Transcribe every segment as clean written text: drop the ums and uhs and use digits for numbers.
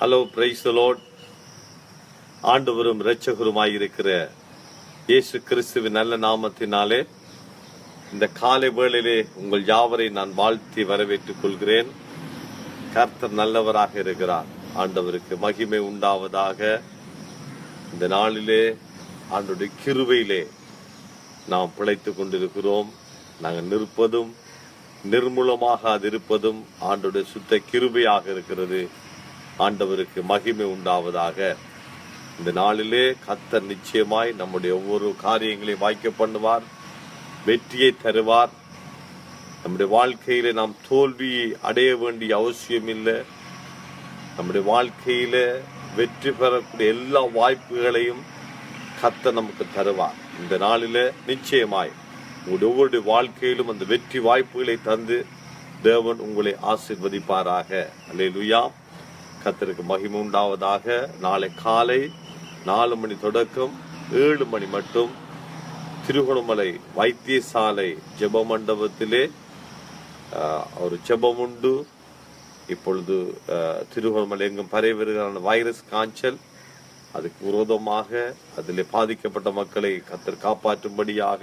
Hello, praise the Lord. ஆண்டவரும் இரட்சகருமாயிருக்கிற இயேசு கிறிஸ்துவின் நல்ல நாமத்தினாலே இந்த காலை வேளையிலே உங்கள் யாவரை நான் வாழ்த்தி வரவேற்றுக் கொள்கிறேன். கர்த்தர் நல்லவராக இருக்கிறார். ஆண்டவருக்கு மகிமை உண்டாவதாக. இந்த நாளிலே ஆண்டவருடைய கிருபையிலே நாம் பிழைத்துக் கொண்டிருக்கிறோம். நாங்கள் நிற்பதும் நிர்மூலமாக அது இருப்பதும் ஆண்டவருடைய சுத்த கிருபையாக இருக்கிறது. ஆண்டவருக்கு மகிமை உண்டாவதாக. இந்த நாளிலே கர்த்தர் நிச்சயமாய் நம்முடைய ஒவ்வொரு காரியங்களையும் வாய்க்க பண்ணுவார், வெற்றியை தருவார். நம்முடைய வாழ்க்கையில நாம் தோல்வியை அடைய வேண்டிய அவசியம் இல்லை. நம்முடைய வாழ்க்கையில வெற்றி பெறக்கூடிய எல்லா வாய்ப்புகளையும் கர்த்தர் நமக்கு தருவார். இந்த நாளில நிச்சயமாய் உங்களுடைய ஒவ்வொரு வாழ்க்கையிலும் அந்த வெற்றி வாய்ப்புகளை தந்து தேவன் உங்களை ஆசீர்வதிப்பாராக. அல்லேலூயா. கர்த்தருக்கு மகிமை உண்டாவதாக. நாளை காலை 4 மணி தொடக்கம் 7 மணி மட்டும் திருகோணமலை வைத்தியசாலை ஜெப மண்டபத்திலே ஒரு ஜெபம் உண்டு. இப்பொழுது திருகோணமலை எங்கும் பரவி வருகிற வைரஸ் காய்ச்சல், அதுக்கு விரோதமாக அதிலே பாதிக்கப்பட்ட மக்களை கர்த்தர் காப்பாற்றும்படியாக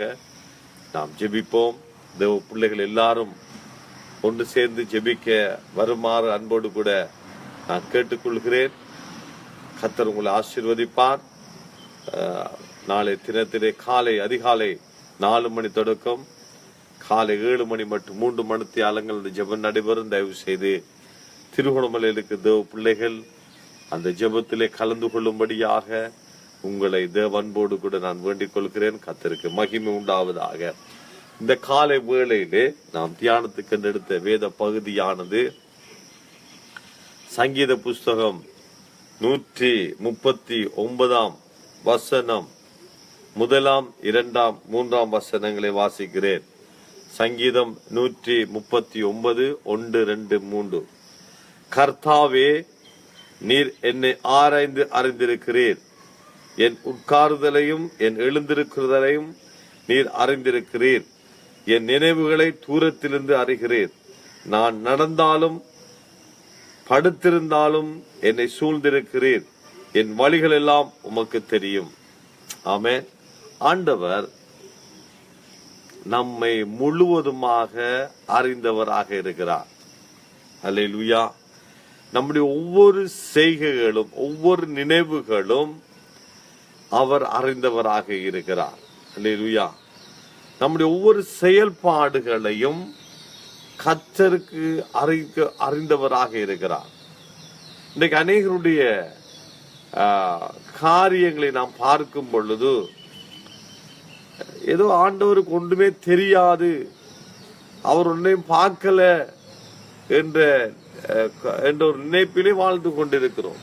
நாம் ஜெபிப்போம். தேவ பிள்ளைகள் எல்லாரும் ஒன்று சேர்ந்து ஜெபிக்க வருமாறு அன்போடு கூட நான் கேட்டுக்கொள்கிறேன். கர்த்தர் உங்களை ஆசீர்வதிப்பார். நாளை தினத்திலே அதிகாலை 4 மணி தொடக்கம் காலை 7 மணி மற்றும் 3 மணித்தியாலங்கள் ஜெபம் நடைபெறும். தயவு செய்து திருகோணமலையில் இருக்க தேவ பிள்ளைகள் அந்த ஜெபத்திலே கலந்து கொள்ளும்படியாக உங்களை தேவ அன்போடு கூட நான் வேண்டிக் கொள்கிறேன். கர்த்தருக்கு மகிமை உண்டாவதாக. இந்த காலை வேளையிலே நாம் தியானத்துக்கு எடுத்த வேத பகுதியானது சங்கீத புஸ்தகம் 139 வசனம் 1, 2, 3 வசனங்களை வாசிக்கிறேன். சங்கீதம் 139 1, 2, 3. கர்த்தாவே, நீர் என்னை ஆராய்ந்து அறிந்திருக்கிறீர். என் உட்காருதலையும் என் எழுந்திருக்கிறதையும் நீர் அறிந்திருக்கிறீர். என் நினைவுகளை தூரத்திலிருந்து அறிகிறீர். நான் நடந்தாலும் படுத்திருந்தாலும் என்னை சூழ்ந்திருக்கிறீர். என் வழிகள் எல்லாம் உமக்கு தெரியும். ஆமென். ஆண்டவர் நம்மை முழுவதுமாக அறிந்தவராக இருக்கிறார். அல்லேலூயா. நம்முடைய ஒவ்வொரு செய்கைகளும் ஒவ்வொரு நினைவுகளும் அவர் அறிந்தவராக இருக்கிறார். அல்லேலூயா. நம்முடைய ஒவ்வொரு செயல்பாடுகளையும் கர்த்தருக்கு அறிந்தவராக இருக்கிறார். இன்றைக்கு அநேகருடைய காரியங்களை நாம் பார்க்கும் பொழுது ஏதோ ஆண்டவருக்கு ஒன்றுமே தெரியாது, அவர் ஒன்றையும் பார்க்கல என்ற ஒரு நினைப்பிலே வாழ்ந்து கொண்டிருக்கிறோம்.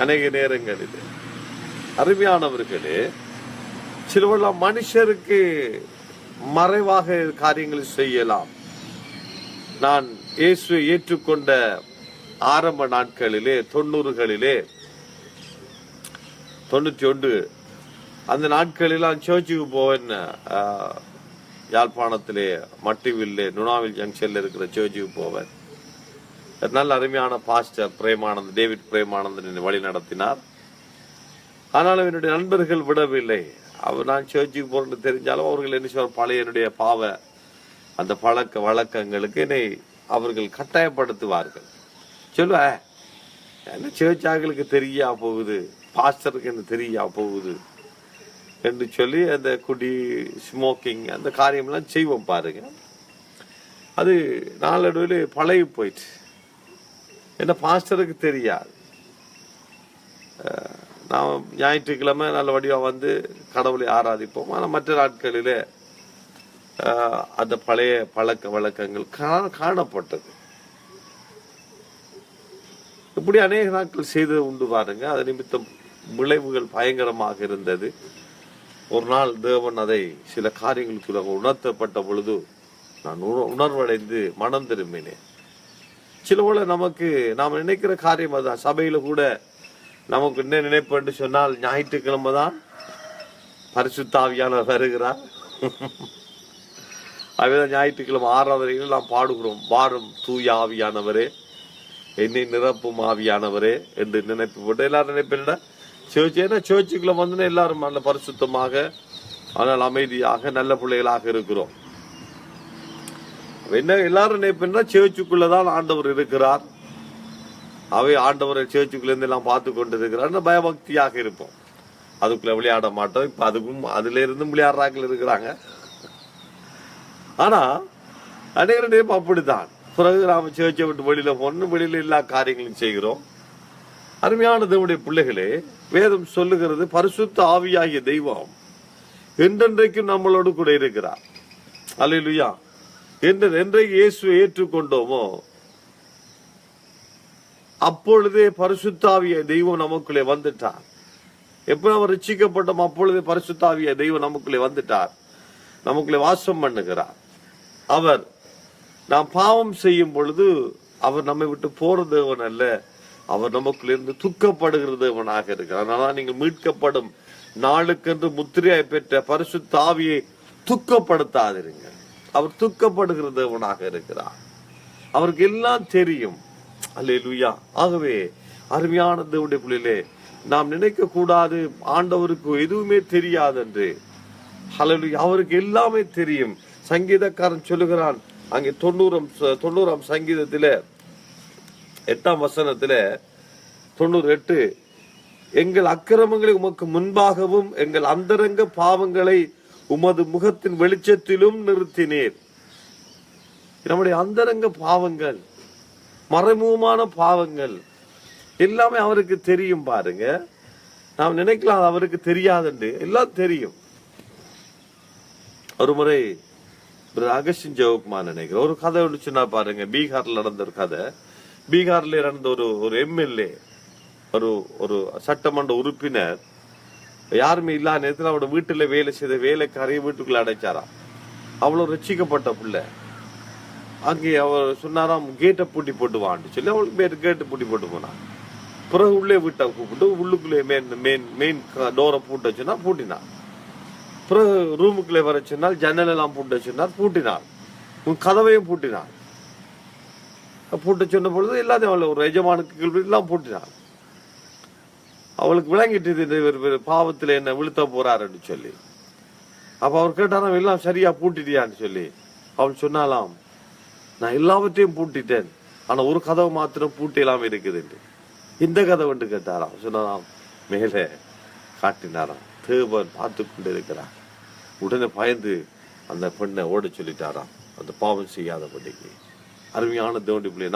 அநேக நேரங்களில் அருமையானவர்களே, சிலவெல்லாம் மனுஷருக்கு மறைவாக காரியங்களை செய்யலாம். நான் இயேசுவை ஏற்றுக்கொண்ட ஆரம்ப நாட்களிலே 90களிலே 91 அந்த நாட்களில் நான் சர்ச்சுக்கு போவேன். யாழ்ப்பாணத்திலே மட்டுவில்லை நுணாவில் ஜங்ஷன்ல இருக்கிற சர்ச்சுக்கு போவேன். நல்ல அருமையான பாஸ்டர் பிரேமானந்த், டேவிட் பிரேமானந்தன் என்னை வழி நடத்தினார். ஆனாலும் என்னுடைய நண்பர்கள் விடவில்லை. நான் சர்ச்சுக்கு போறேன்னு தெரிஞ்சாலும் அவர்கள் என்ன சொல்ற, பழைய என்னுடைய பாவ அந்த பழக்க வழக்கங்களுக்கு என்னை அவர்கள் கட்டாயப்படுத்துவார்கள். சொல்லுவ, என்ன சேர்ச்சாக்களுக்கு தெரியா போகுது, பாஸ்டருக்கு என்ன தெரியா போகுது என்று சொல்லி அந்த குடி, ஸ்மோக்கிங், அந்த காரியம்லாம் செய்வோம் பாருங்க. அது நாளடைவில் பழகி போயிட்டு என்ன பாஸ்டருக்கு தெரியாது. நாம் ஞாயிற்றுக்கிழமை நல்ல வடிவா வந்து கடவுளை ஆராதிப்போம். ஆனால் மற்ற நாட்களிலே அந்த பழைய பழக்க வழக்கங்கள் காணப்பட்டது. இப்படி அநேக நாட்கள் செய்து உண்டு பாருங்க. அது நிமித்தம் விளைவுகள் பயங்கரமாக இருந்தது. ஒரு நாள் தேவன் அதை சில காரியங்களுக்குள்ள உணர்த்தப்பட்ட பொழுது நான் உணர்வடைந்து மனம் திரும்பினேன். சில போல நமக்கு நாம் நினைக்கிற காரியம் அதுதான். சபையில கூட நமக்கு என்ன நினைப்பு சொன்னால், ஞாயிற்றுக்கிழமை தான் பரிசுத்த ஆவியானவர் வருகிறார். ஞாயிற்றுக்கிழமை ஆராதனைகள் நாம் பாடுகிறோம், வாரும் தூய ஆவியானவரே என்னை நிரப்பும் ஆவியானவரே என்று நினைப்பு போட்டு எல்லாரும் நினைப்பேன்டா சேர்ச்சி. ஏன்னா சேர்ச்சுக்குள்ள வந்து எல்லாரும் நல்ல பரிசுத்தமாக, ஆனால் அமைதியாக, நல்ல பிள்ளைகளாக இருக்கிறோம். என்ன எல்லாரும் நினைப்பேன்னா சேர்ச்சுக்குள்ளதான் ஆண்டவர் இருக்கிறார், அவை ஆண்டவரை சேர்ச்சுக்குள்ள இருந்து எல்லாம் பார்த்து கொண்டு இருக்கிறார், பயபக்தியாக இருப்போம். அதுக்குள்ள விளையாட மாட்டோம். இப்ப அதுக்கும் அதுல இருந்து விளையாடுறாக்கள் இருக்கிறாங்க. ஆனா அநேக நேரம் அப்படித்தான். பிறகு நாம சேர்ச்சை விட்டு வெளியில போனோம், வெளியில எல்லா காரியங்களும் செய்கிறோம். அருமையான தேவனுடைய பிள்ளைகளே, வேதம் சொல்லுகிறது பரிசுத்த ஆவியாகிய தெய்வம் என்றென்றைக்கும் நம்மளோடு கூட இருக்கிறார். அல்லேலூயா. என்றைக்கு இயேசுவை ஏற்றுக்கொண்டோமோ அப்பொழுதே பரிசுத்த ஆவிய தெய்வம் நமக்குள்ளே வந்துட்டார். எப்ப நம்ம ரட்சிக்கப்பட்டோம் அப்பொழுதே பரிசுத்த ஆவிய தெய்வம் நமக்குள்ளே வந்துட்டார், நமக்குள்ளே வாசம் பண்ணுகிறார். அவர் நாம் பாவம் செய்யும் பொழுது அவர் நம்மை விட்டு போற தேவன் அல்ல, அவர் நமக்குள்ளிருந்து துக்கப்படுகிற தேவனாக இருக்கிறார். அதனால நீங்கள் மீட்கப்படும் நாளுக்கென்று முத்திரையாய் பெற்ற பரிசுத்த ஆவியை துக்கப்படுத்தாதிருங்க. அவர் துக்கப்படுகிற தேவனாக இருக்கிறார். அவருக்கு எல்லாம் தெரியும். அல்லேலூயா. ஆகவே அருமையான தேவனுடைய பிள்ளைகளே, நாம் நினைக்க கூடாது ஆண்டவருக்கு எதுவுமே தெரியாது என்று. அல்லேலூயா. அவருக்கு எல்லாமே தெரியும். சங்கீதக்காரன் சொல்லுகிறான், அங்கே 90ஆம் சங்கீதத்தில 8ஆம் வசனத்தில 98, எங்கள் அக்கிரமங்களை உமக்கு முன்பாகவும் எங்கள் அந்தரங்க பாவங்களை உமது முகத்தின் வெளிச்சத்திலும் நிறுத்தினீர். நம்முடைய அந்தரங்க பாவங்கள், மறைமுகமான பாவங்கள் எல்லாமே அவருக்கு தெரியும். பாருங்க, நாம் நினைக்கலாம் அவருக்கு தெரியாதுன்னு, எல்லாம் தெரியும். ஒரு முறை அகஸ்டின் ஜெயக்குமார் நினைக்கிறேன் ஒரு கதை ஒன்று சொன்னா பாருங்க. பீகார்ல நடந்த ஒரு கதை. பீகார்ல நடந்த ஒரு எம்எல்ஏ, ஒரு சட்டமன்ற உறுப்பினர் யாருமே இல்லாத நேரத்தில் அவரோட வீட்டுல வேலை செய்த வேலைக்காரையை வீட்டுக்குள்ள அடைச்சாராம். அவ்வளவு ரட்சிக்கப்பட்ட பிள்ளை. அங்கே அவர் சொன்னாராம், கேட்டை பூட்டி போட்டு வான்னு சொல்லி அவளுக்கு கேட்டு பூட்டி போட்டு போனான். பிறகு உள்ளே வீட்டை கூப்பிட்டு உள்ளுக்குள்ளே மெயின் டோரை பூட்ட வச்சுன்னா பூட்டினான். பிறகு ரூமுக்குள்ளே வர சொன்னால் ஜன்னல் எல்லாம் பூட்ட சொன்னார், பூட்டினாள். கதவையும் பூட்டினாள். பூட்ட சொன்ன பொழுது எல்லாத்தையும் அவளை ஒரு எஜமானுக்கு எல்லாம் பூட்டினாள். அவளுக்கு விளங்கிட்டு பாவத்துல என்ன விழுத்த போறாருன்னு சொல்லி. அப்ப அவர் கேட்டாராம், எல்லாம் சரியா பூட்டிட்டியான்னு சொல்லி. அவள் சொன்னாலாம், நான் எல்லாவற்றையும் பூட்டிட்டேன், ஆனா ஒரு கதவை மாத்திரம் பூட்டி எல்லாம் இருக்குது. இந்த கதவை கேட்டாராம். சொன்னாராம், மேலே காட்டினாராம், தேவன் பார்த்து கொண்டு இருக்கிறார். உடனே பயந்து அந்த பெண்ணை ஓட சொல்லிட்டாராம், அந்த பாவம் செய்யாதபடிக்கு. அருமையான தேவனுடைய பிள்ளை,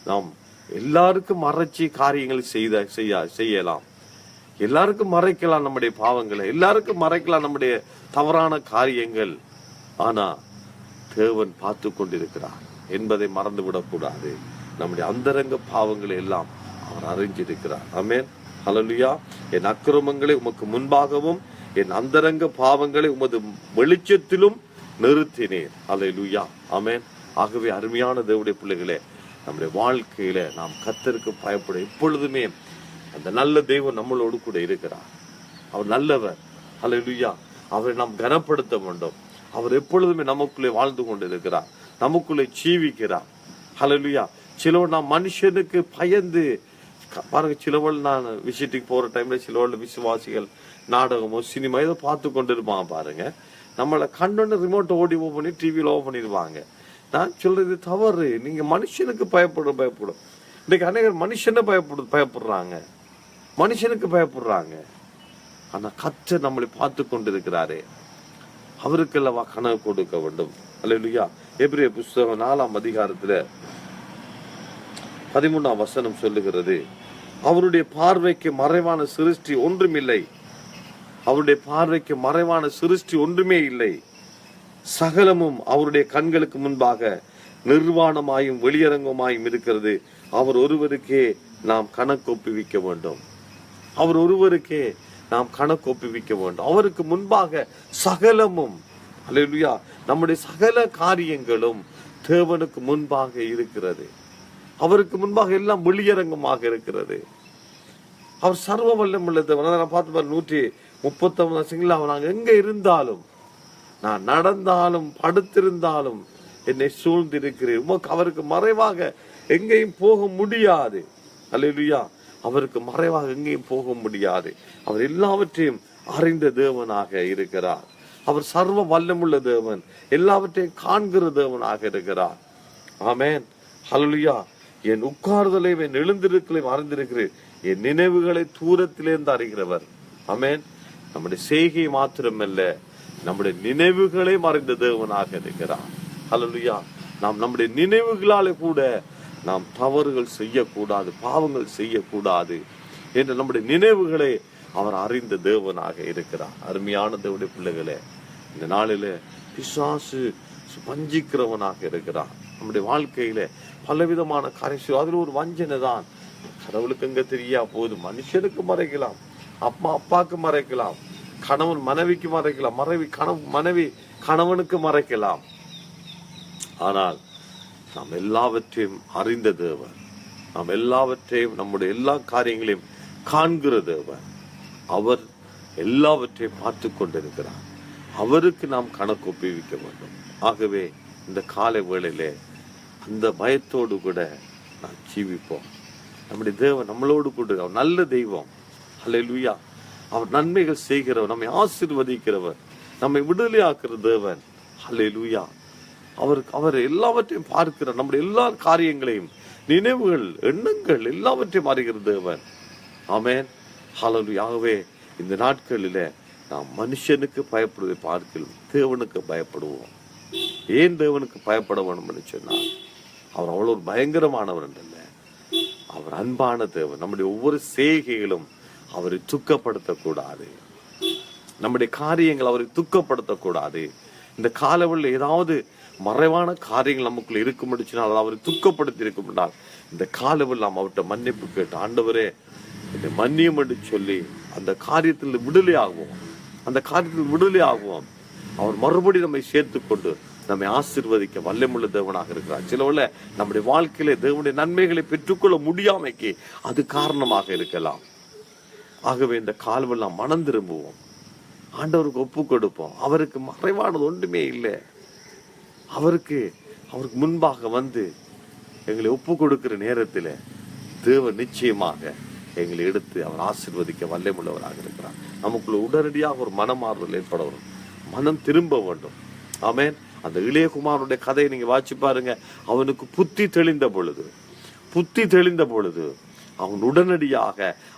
நாம் எல்லாருக்கும் மறைச்சி காரியங்களை செய்யலாம். எல்லாருக்கும் மறைக்கலாம் நம்முடைய பாவங்களை, எல்லாருக்கும் மறைக்கலாம் நம்முடைய தவறான காரியங்கள். ஆனா தேவன் பார்த்து கொண்டிருக்கிறார் என்பதை மறந்து விடக்கூடாது. நம்முடைய அந்தரங்க பாவங்களை எல்லாம் அவர் அறிஞ்சிருக்கிறார். ஆமென். ஹல்லேலூயா. என் அக்கிரமங்களை உமக்கு முன்பாகவும் என் அந்தரங்க பாவங்களை உமது வெளிச்சத்திலும் நிறுத்தினேன். ஹல்லேலூயா. ஆமென். ஆகவே அருமையான தேவனுடைய பிள்ளைகளே, நம்முடைய வாழ்க்கையில நாம் கர்த்தருக்கு பயப்பட எப்பொழுதுமே அந்த நல்ல தெய்வம் நம்மளோடு கூட இருக்கிறார். அவர் நல்லவர். ஹல்லேலூயா. அவரை நாம் கனப்படுத்த வேண்டும். அவர் எப்பொழுதுமே நமக்குள்ளே வாழ்ந்து கொண்டு இருக்கிறார், நமக்குள்ளே ஜீவிக்கிறார். ஹல்லேலூயா. சிலவர் நாம் மனுஷனுக்கு பயந்து பாருங்க, சிலவள் நான் விசிட்டிங் போற டைம்ல சிலவள் விசுவாசிகள் நாடகமோ சினிமா ஏதோ பார்த்து கொண்டு இருப்பாங்க. பாருங்க, நம்மளை கண்டோன்னு ரிமோட்டை ஓடி ஓபன் பண்ணி டிவியில ஓபன் பண்ணிடுவாங்க. நான் சொல்றது தவறு. நீங்க மனுஷனுக்கு பயப்படும். இன்னைக்கு அநேகர் மனுஷனை பயப்படுறாங்க, மனுஷனுக்கு பயப்படுறாங்க. ஆனா கர்த்தர் நம்மளை பார்த்து கொண்டிருக்கிறாரே, அவருக்கெல்லவா கனவு கொடுக்க வேண்டும். அல்லேலூயா. எபிரேயர் புத்தகம் 4ஆம் அதிகாரத்துல 13ஆம் வசனம் சொல்லுகிறது, அவருடைய பார்வைக்கு மறைவான சிருஷ்டி ஒன்றுமில்லை. அவருடைய பார்வைக்கு மறைவான சிருஷ்டி ஒன்றுமே இல்லை. சகலமும் அவருடைய கண்களுக்கு முன்பாக நிர்வாணமாயும் வெளியரங்கமாயும் இருக்கிறது. அவர் ஒருவருக்கே நாம் கணக்கொப்புவிக்க வேண்டும். அவர் ஒருவருக்கே நாம் கணக்கொப்புவிக்க வேண்டும். அவருக்கு முன்பாக சகலமும், அல்லேலூயா, நம்முடைய சகல காரியங்களும் தேவனுக்கு முன்பாக இருக்கிறது. அவருக்கு முன்பாக எல்லாம் வெளியரங்கமாக இருக்கிறது. அவர் சர்வ வல்லமுள்ள தேவன். நான் பார்த்து 139 நாங்கள் எங்க இருந்தாலும், நான் நடந்தாலும் படுத்திருந்தாலும் என்னை சூழ்ந்திருக்கிறேன். அவருக்கு மறைவாக எங்கேயும் போக முடியாது. அல்லேலூயா. அவருக்கு மறைவாக எங்கேயும் போக முடியாது. அவர் எல்லாவற்றையும் அறிந்த தேவனாக இருக்கிறார். அவர் சர்வ வல்லமுள்ள தேவன், எல்லாவற்றையும் காண்கிற தேவனாக இருக்கிறார். ஆமென். ஹல்லேலூயா. என் உட்கார்தலையும் என் எழுந்திருக்கலையும் அறிந்திருக்கிறேன், என் நினைவுகளை தூரத்திலிருந்து அறிகிறவர். ஆமென். நம்முடைய செய்கை மாத்திரமல்ல, நம்முடைய நினைவுகளை மறைந்த தேவனாக இருக்கிறார். ஹல்லேலூயா. நாம் நம்முடைய நினைவுகளாலே கூட நாம் தவறுகள் செய்யக்கூடாது, பாவங்கள் செய்யக்கூடாது என்று நம்முடைய நினைவுகளை அவர் அறிந்த தேவனாக இருக்கிறார். அருமையான தேவனுடைய பிள்ளைகளே, இந்த நாளில பிசாசு வஞ்சிக்கிறவனாக இருக்கிறார். நம்முடைய வாழ்க்கையில பலவிதமான காரியம், அதுல ஒரு வஞ்சனை தான். கடவுளுக்கு எங்க தெரியா போகுது, மனுஷனுக்கு மறைக்கலாம், அப்பாவுக்கு மறைக்கலாம், கணவன் மனைவிக்கு மறைக்கலாம், மனைவி கணவனுக்கு மறைக்கலாம். ஆனால் நாம் எல்லாவற்றையும் அறிந்த தேவன், நாம் எல்லாவற்றையும் நம்முடைய எல்லா காரியங்களையும் காண்கிற தேவன், அவர் எல்லாவற்றையும் பார்த்து கொண்டிருக்கிறார். அவருக்கு நாம் கணக்கு ஒப்புவிக்க வேண்டும். ஆகவே இந்த காலை வேளையிலே அந்த பயத்தோடு கூட நாம் ஜீவிப்போம். நம்முடைய தேவன் நம்மளோடு கூட, அவர் நல்ல தெய்வம். அல்லேலூயா. அவர் நன்மைகள் செய்கிறவர், நம்மை ஆசீர்வதிக்கிறவர், நம்மை விடுதலையாக்குற தேவன். அல்லேலூயா. அவர் எல்லாவற்றையும் பார்க்கிறார். நம்முடைய எல்லா காரியங்களையும், நினைவுகள், எண்ணங்கள் எல்லாவற்றையும் அறிகிற தேவன். ஆமென். ஹல்லேலூயா. ஆகவே இந்த நாட்களில நாம் மனுஷனுக்கு பயப்படுவதை பார்க்கிறோம், தேவனுக்கு பயப்படுவோம். ஏன் தேவனுக்கு பயப்பட வேண்டும் என்று சொன்னால், அவர் அவ்வளவு ஒரு பயங்கரமானவர் என்றல்ல, அவர் அன்பான தேவன். நம்முடைய ஒவ்வொரு செய்கைகளும் அவரை துக்கப்படுத்தக்கூடாது, நம்முடைய காரியங்கள் அவரை துக்கப்படுத்தக்கூடாது. இந்த காலவெளியில் ஏதாவது மறைவான காரியங்கள் நமக்குள்ள இருக்கும் சொன்னால், அவரை துக்கப்படுத்தி இருக்கும் என்றால், இந்த காலவெளியில் நாம் அவர்கிட்ட மன்னிப்பு கேட்டு, ஆண்டவரே என்னை மன்னியும் என்று சொல்லி அந்த காரியத்தில் விடுதலை ஆகுவோம். அந்த காரியத்தில் விடுதலை ஆகுவோம். அவர் மறுபடியும் நம்மை சேர்த்து கொண்டு நம்மை ஆசீர்வதிக்க வல்லமுள்ள தேவனாக இருக்கிறார். சிலவல்ல நம்முடைய வாழ்க்கையிலே தேவனுடைய நன்மைகளை பெற்றுக்கொள்ள முடியாமைக்கு அது காரணமாக இருக்கலாம். ஆகவே இந்த காலவெளியில் நாம் மனம் திரும்புவோம், ஆண்டவருக்கு ஒப்பு கொடுப்போம். அவருக்கு மறைவானது ஒன்றுமே இல்லை. அவருக்கு முன்பாக வந்து எங்களை ஒப்பு கொடுக்கிற நேரத்தில் தேவன் நிச்சயமாக எங்களை எடுத்து அவர் ஆசீர்வதிக்க வல்லமுள்ளவராக இருக்கிறார். நமக்குள்ள உடனடியாக ஒரு மனமாறுதல் ஏற்பட வரும், மனம் திரும்ப வேண்டும். ஆமென். அந்த இளையகுமாரனுடைய கதையை நீங்க வாசி பாருங்க. அவனுக்கு புத்தி தெளிந்த பொழுது அவன் உடனடியாக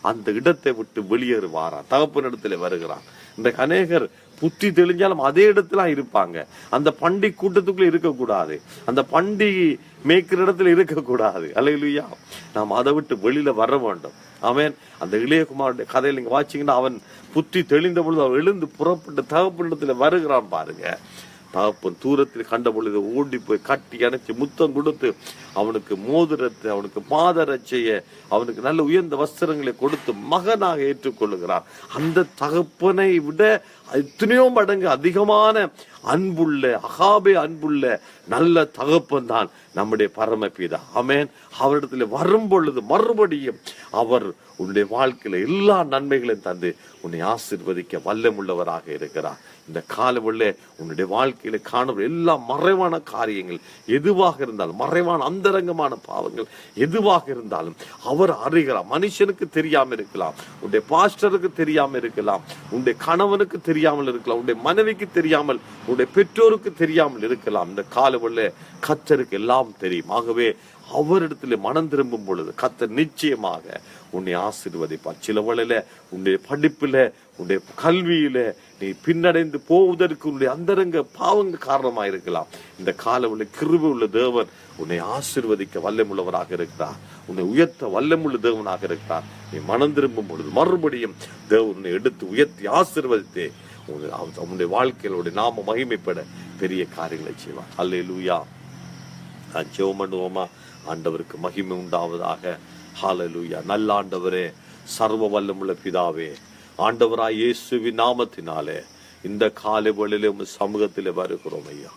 அந்த இடத்தை விட்டு வெளியேறுவாரான், தகப்பனிடத்துல வருகிறான். இந்த அநேகர் புத்தி தெளிஞ்சாலும் அதே இடத்துல இருப்பாங்க. அந்த பண்டி கூட்டத்துக்குள்ள இருக்கக்கூடாது, அந்த பண்டி மேய்க்கிற இடத்துல இருக்கக்கூடாது. அல்லேலூயா. நாம் அதை விட்டு வெளியில வர வேண்டும். ஆமென். அந்த இளையகுமாரனுடைய கதையில் நீங்க வாசிங்கன்னா, அவன் புத்தி தெளிந்த பொழுது அவன் எழுந்து புறப்பட்டு தகப்பனிடத்துல வருகிறான் பாருங்க. தகப்பன் தூரத்தில் கண்ட பொழுது ஓடி போய் கட்டி அணைச்சு முத்தம் கொடுத்து அவனுக்கு மோதிரத்தை, அவனுக்கு பாதரட்சைய, அவனுக்கு நல்ல உயர்ந்த வஸ்திரங்களை கொடுத்து மகனாக ஏற்றுக்கொள்ளுகிறார். அந்த தகப்பனை விட எத்தனையோ மடங்கு அதிகமான அன்புள்ள, அகாபே அன்புள்ள நல்ல தகப்பன் தான் நம்முடைய பரமபிதா. ஆமென். அவரிடத்துல வரும் பொழுது மறுபடியும் அவர் உன்னுடைய வாழ்க்கையில எல்லா நன்மைகளையும் தந்து உன்னை ஆசீர்வதிக்க வல்லமுள்ளவராக இருக்கிறார். இந்த காலவெளியிலே உன்னுடைய வாழ்க்கையில காணும் எல்லா மறைவான காரியங்கள் எதுவாக இருந்தாலும், மறைவான அந்தரங்கமான பாவங்கள் எதுவாக இருந்தாலும் அவர் அறிகிறார். மனுஷனுக்கு தெரியாம இருக்கலாம், உன்னுடைய பாஸ்டருக்கு தெரியாம இருக்கலாம், உன்னுடைய கணவனுக்கு தெரியாமல் இருக்கலாம், உன்னுடைய மனைவிக்கு தெரியாமல், உன்னுடைய பெற்றோருக்கு தெரியாமல் இருக்கலாம். இந்த காலவெளியிலே கர்த்தருக்கு எல்லாம் தெரியும். ஆகவே அவரிடத்துல மனம் திரும்பும் பொழுது கர்த்தர் நிச்சயமாக உன்னை ஆசீர்வதிப்பார். சில வேளையில உன்னுடைய படிப்புல, உன்னுடைய கல்வியில நீ பின்னடைந்து போவதற்கு உன்னுடைய அந்தரங்க பாவங்கள் காரணமாக இருக்கலாம். இந்த காலவெளியில் கிருபை உள்ள தேவன் உன்னை ஆசீர்வதிக்க வல்லமுள்ளவராக இருக்கிறார், உன்னை உயர்த்த வல்லமுள்ள தேவனாக இருக்கிறார். நீ மனம் திரும்பும் பொழுது மறுபடியும் தேவன் உன்னை எடுத்து உயர்த்தி ஆசீர்வதித்து உன்னுடைய வாழ்க்கையிலுடைய நாம மகிமைப்பட பெரிய காரியங்களை செய்வார். அல்லேலூயா. ஜெபம் பண்ணுவோமா? ஆண்டவருக்கு மகிமை உண்டாவதாக. ஹல்லேலூயா. நல்ல ஆண்டவரே, சர்வ வல்லமுள்ள பிதாவே, ஆண்டவராய் இயேசுவின் நாமத்தினாலே இந்த காலை வேளையிலே உம் சமூகத்திலே வருகிறோம் ஐயா.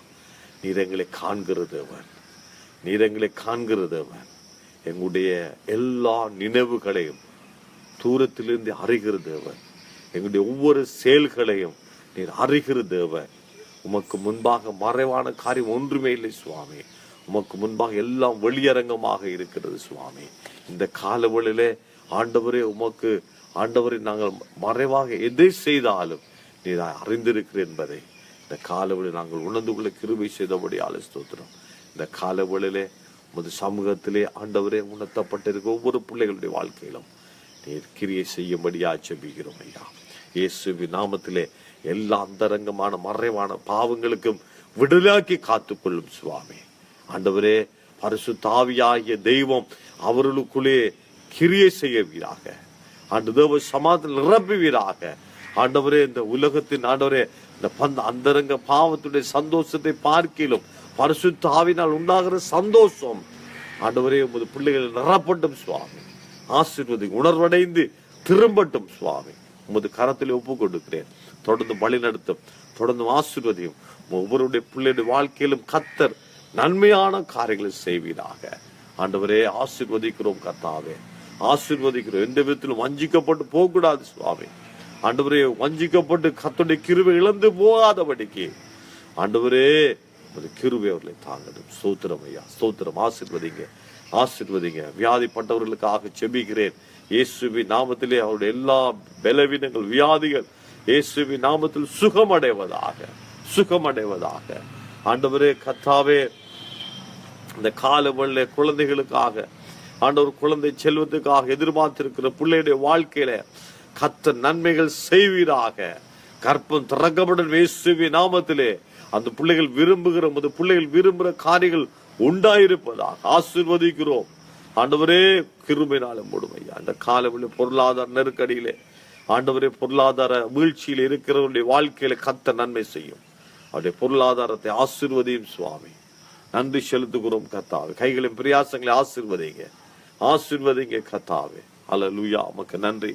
நீர் எங்களை காண்கிற தேவன், நீர் எங்களை காண்கிற தேவன். எங்களுடைய எல்லா நினைவுகளையும் தூரத்திலிருந்து அறிகிற தேவன், எங்களுடைய ஒவ்வொரு செயல்களையும் நீர் அறிகிற தேவன். உமக்கு முன்பாக மறைவான காரியம் ஒன்றுமே இல்லை சுவாமி. உமக்கு முன்பாக எல்லாம் வெளியரங்கமாக இருக்கிறது சுவாமி. இந்த காலவெளியிலே ஆண்டவரே உமக்கு ஆண்டவரை நாங்கள் மறைவாக எதை செய்தாலும் நீர் அறிந்திருக்கிறேன் என்பதை இந்த காலவெளி நாங்கள் உணர்ந்து கொள்ள கிருபை செய்தபடி ஸ்தோத்திரம். இந்த காலவெளியிலே உமது சமூகத்திலே ஆண்டவரே உணர்த்தப்பட்டிருக்க ஒவ்வொரு பிள்ளைகளுடைய வாழ்க்கையிலும் நீர் கிரியை செய்யும்படியா ஜெபிக்கிறோம் ஐயா. இயேசுவின் நாமத்திலே எல்லா அந்தரங்கமான மறைவான பாவங்களுக்கும் விடுதலாக்கி காத்துக்கொள்ளும் சுவாமி. ஆண்டவரே பரிசுத்த ஆவியாகிய தெய்வம் அவர்களுக்குள்ளே கிரியை செய்வீராக. ஆண்டு தேவ சமாதானம் நிரப்புவீராக. ஆண்டவரே இந்த உலகத்தின் ஆண்டவரே இந்த அந்தரங்க பாவத்துடைய சந்தோஷத்தை பார்க்கிலும் பரிசுத்த ஆவியினால் உண்டாகிற சந்தோஷம் ஆண்டவரே உமது பிள்ளைகள் நிரப்பட்டும் சுவாமி. ஆசீர்வதி உணர்வடைந்து திரும்பட்டும் சுவாமி. உமது கரத்தில் ஒப்பு கொடுக்கிறேன். தொடர்ந்து வழி நடத்தும், தொடர்ந்து ஆசீர்வதியும். ஒவ்வொருடைய பிள்ளையுடைய வாழ்க்கையிலும் கர்த்தர் நன்மையான காரியங்களை செய்வீராக. ஆண்டவரே ஆசீர்வதிக்கிறோம் கர்த்தாவே, ஆசீர்வதிக்கிறோம். எந்த விதத்திலும் வஞ்சிக்கப்பட்டு போகக்கூடாது சுவாமி. ஆண்டவரே வஞ்சிக்கப்பட்டு கர்த்தருடைய கிருபை இழந்து போகாதபடிக்கு ஆண்டவரே கிருபை அவர்களை தாங்கட்டும். ஸ்தோத்திரம் ஐயா, ஸ்தோத்திரம். ஆசீர்வதிங்க, ஆசீர்வதிங்க. வியாதிப்பட்டவர்களுக்காக செபிக்கிறேன் இயேசுவின் நாமத்திலே. அவருடைய எல்லா பலவீனங்கள் வியாதிகள் இயேசுவின் நாமத்தில் சுகமடைவதாக, சுகமடைவதாக. ஆண்டவரே கர்த்தாவே இந்த காலவெளியிலே குழந்தைகளுக்காக ஆண்டவர் குழந்தை செல்வத்துக்காக எதிர்பார்த்திருக்கிற பிள்ளையுடைய வாழ்க்கையில கர்த்தர் நன்மைகள் செய்வீராக. கற்பம் திறக்கப்படும் இயேசுவின் நாமத்திலே அந்த பிள்ளைகள் விரும்புகிற காரியங்கள் உண்டாயிருப்பதாக ஆசீர்வதிக்கிறோம். ஆண்டவரே கிருபையினால மூடுமையா. அந்த காலவெளி பொருளாதார நெருக்கடியிலே ஆண்டவரே பொருளாதார வீழ்ச்சியில் இருக்கிறவருடைய வாழ்க்கையில கர்த்தர் நன்மை செய்யும். அவருடைய பொருளாதாரத்தை ஆசீர்வதியும் சுவாமி. நன்றி செலுத்துகிறோம் கர்த்தாவே. கைகளின் பிரயாசங்களை ஆசீர்வதிங்க, ஆசீர்வதிங்க கர்த்தாவே. அல்லேலூயா. உமக்கு நன்றி,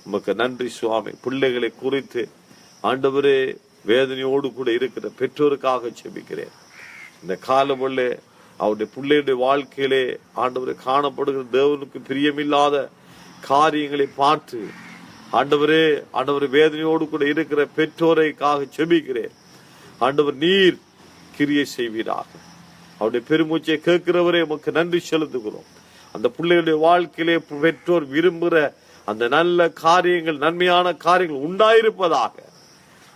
உமக்கு நன்றி சுவாமி. பிள்ளைகளை குறித்து ஆண்டவரே வேதனையோடு கூட இருக்கிற பெற்றோருக்காக செபிக்கிறேன். இந்த காலவெளியிலே அவருடைய பிள்ளையுடைய வாழ்க்கையிலே ஆண்டவரை காணப்படுகிற தேவனுக்கு பிரியமில்லாத காரியங்களை பார்த்து ஆண்டவரே வேதனையோடு கூட இருக்கிற பெற்றோரைக்காக செபிக்கிறேன். ஆண்டவர் நீர் கிரியை செய்வீராக. அவருடைய பெருமூச்சை கேட்கிறவரே உமக்கு நன்றி செலுத்துகிறோம். அந்த பிள்ளைகளுடைய வாழ்க்கையிலே பெற்றோர் விரும்புகிற அந்த நல்ல காரியங்கள், நன்மையான காரியங்கள் உண்டாயிருப்பதாக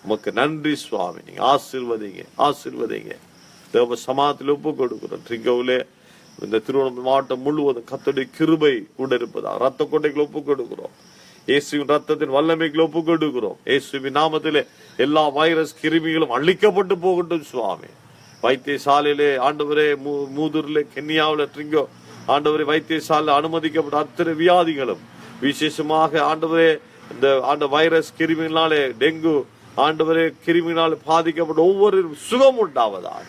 உமக்கு நன்றி சுவாமி. நீங்க ஆசீர்வதிங்க, ஆசீர்வதிங்க. தேவ சமாதானத்தில் ஒப்பு கொடுக்கிறோம். ட்ரிங்கோவிலே இந்த திருவண்ணாமலை மாவட்டம் முழுவதும் கர்த்தருடைய கிருபை கூட இருப்பதாக ரத்த கொண்டைகளை ஒப்பு கொடுக்கிறோம். இயேசுவின் ரத்தத்தின் வல்லமைகளை ஒப்பு கொடுக்கிறோம். இயேசுவின் நாமத்திலே எல்லா வைரஸ் கிருமிகளும் அழிக்கப்பட்டு போகட்டும் சுவாமி. வைத்தியசாலையிலே ஆண்டவரே மூதூரிலே கென்யாவில ட்ரிங்கோ ஆண்டவரே வைத்தியசாலை அனுமதிக்கப்பட்ட அத்தனை வியாதிகளும் விசேஷமாக ஆண்டவரே இந்த வைரஸ் கிருமிகளாலே டெங்கு ஆண்டவரே கிருமிகளால் பாதிக்கப்பட்ட ஒவ்வொரு சுகம் உண்டாவதாக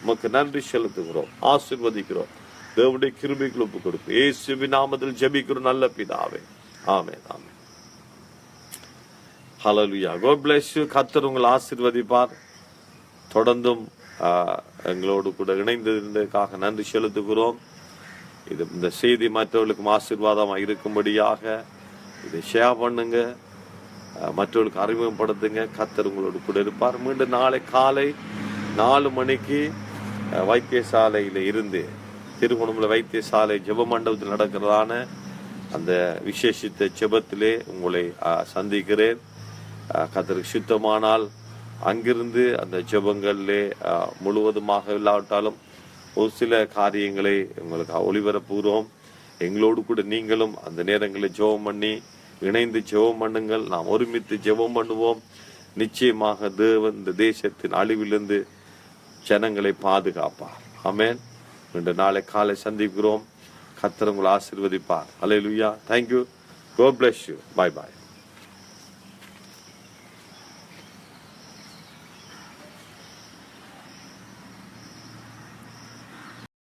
உமக்கு நன்றி செலுத்துகிறோம், ஆசீர்வதிக்கிறோம். தேவனுடைய கிருபைக்கு ஒப்பு கொடுக்கும். இயேசுவின் நாமத்தில் ஜெபிக்கிறோம் நல்ல பிதாவே. ஆமென், ஆமென். ஹல்லேலூயா. God bless you. கர்த்தர் உங்களை ஆசீர்வதிப்பார். தொடர்ந்தும் எங்களோடு கூட இணைந்ததற்காக நன்றி செலுத்துகிறோம். இந்த செய்தி மற்றவர்களுக்கும் ஆசீர்வாதமாக இருக்கும்படியாக இதை ஷேர் பண்ணுங்க, மற்றவர்களுக்கு அறிமுகப்படுத்துங்க. கர்த்தர் உங்களோடு கூட இருப்பார். மீண்டும் நாளை காலை 4 மணிக்கு வைத்தியசாலையில் இருந்து திருகோணமலை வைத்தியசாலை ஜெப மண்டபத்தில் நடக்கிறதான அந்த விசேஷித்த ஜெபத்திலே உங்களை சந்திக்கிறேன். கர்த்தருக்கு சுத்தமானால் அங்கிருந்து அந்த ஜெபங்களிலே முழுவதுமாக இல்லாவிட்டாலும் ஒரு சில காரியங்களை உங்களுக்கு ஒளிபரப்புகிறோம். எங்களோடு கூட நீங்களும் அந்த நேரங்களில் ஜெபம் பண்ணி இணைந்து ஜெபம் பண்ணுங்கள். நாம் ஒருமித்து ஜெபம் பண்ணுவோம். நிச்சயமாக தேவன் இந்த தேசத்தின் அழிவிலிருந்து ஜனங்களை பாதுகாப்பார். ஆமென். இன்று நாளை காலை சந்திக்கிறோம். கர்த்தர் உங்களை ஆசீர்வதிப்பார். அல்லேலூயா. Thank you. God bless you. Bye bye.